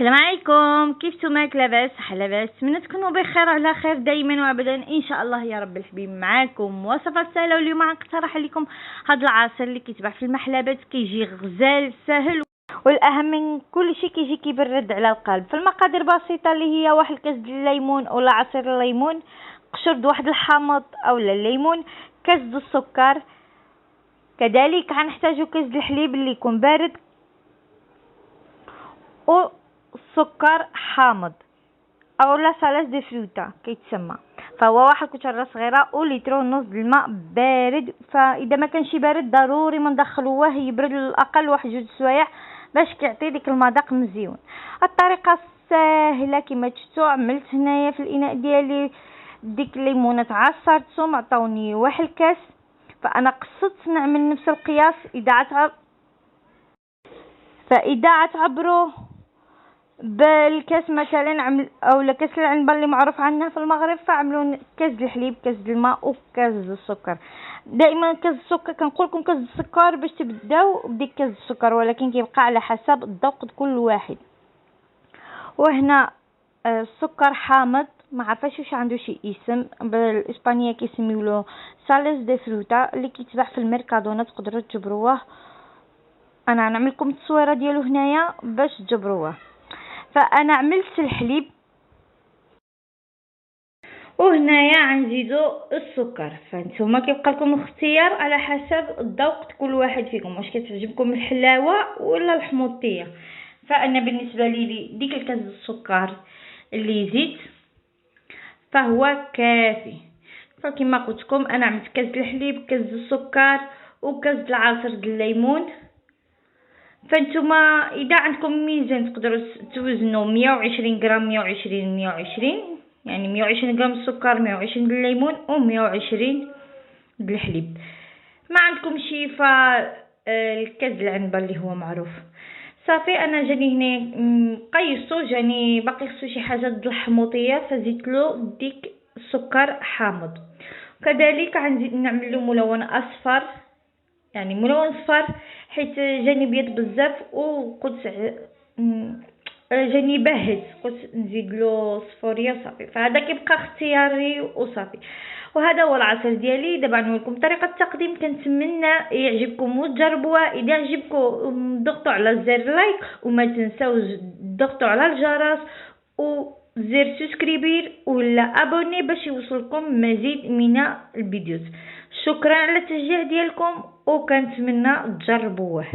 السلام عليكم، كيف نتوما؟ لاباس؟ لاباس؟ نتمنى تكونوا بخير وعلى خير دائما وابدا ان شاء الله يا رب الحبيب. معاكم وصفه سهله، واليوم غنقترح لكم هذا العصير اللي كيتباع في المحلات، كيجي غزال سهل، والاهم من كل شيء كيجي كيبرد على القلب. في المقادير بسيطه، اللي هي واحد الكاس ديال الليمون ولا عصير الليمون، قشر واحد الحامض اولا الليمون، كاس د السكر، كذلك غنحتاجو كاس د الحليب اللي يكون بارد، و سكر حامض اولا سالاس دي فروتا كيتسمى، فهو واحد كتره صغيره، ولتر ونص د الماء بارد. فاذا ما كانش بارد ضروري ما ندخلوه يبرد للاقل واحد 2 سوايع باش كيعطي ديك المذاق مزيون. الطريقه سهله كما شفتوا. عملت هنايا في الاناء ديالي ديك الليمونه عصرتهم، عطاوني واحد الكاس، فانا قصدت نعمل نفس القياس. فاذا عتعبروا بالكاس مثلا او كاس العنبه اللي معروف عنها في المغرب، فعملوا كاس د الحليب، كاس د الماء، وكاس د السكر. دائما كاس السكر كنقول لكم كاس السكر باش تبداو بديك كاس السكر، ولكن كيبقى على حسب الذوق كل واحد. وهنا السكر حامض، ما عرفاش واش عنده شي اسم بالاسبانيه كيسميوه سالس دي فروتا، اللي كيتباع في الميركادونا، تقدروا تجبروه. انا غنعمل لكم التصويره ديالو هنايا باش تجبروه. فانا عملت الحليب، وهنايا غنزيدو السكر. فانتوما كيبقى لكم الاختيار على حسب الذوق كل واحد فيكم، واش كتعجبكم الحلاوه ولا الحموضيه. فانا بالنسبه لي ديك الكاس السكر اللي زيت فهو كافي. فكما قلت لكم انا عملت كاس الحليب، كاس السكر، وكاس العصير د الليمون. فانتوما اذا عندكم ميزان تقدروا توزنوا 120 غرام 120 يعني 120 غرام السكر، 120 د الليمون، و 120 د الحليب. ما عندكم شي الكاس العنبه اللي هو معروف. صافي انا جاني هنا قيسو، جاني باقي خصو شي حاجه د الحموضيه، فزيت له ديك السكر حامض. كذلك غنزيد نعمل له ملون اصفر، يعني ملون صفر، حيت جاني بيض بزاف وقلت جاني باهت، قلت نزيد له صفوريه صافي. فهذا كيبقى اختياري وصافي. وهذا هو العصير ديالي. دابا نقول لكم طريقه التقديم، كنتمنى يعجبكم وتجربوه. اذا عجبكم ضغطوا على زر لايك، وما تنساوش ضغطوا على الجرس وزر سبسكريبير ولا ابوني باش يوصلكم مزيد من الفيديوهات. شكرا على التشجيع ديالكم، وكنتمنى تجربوه.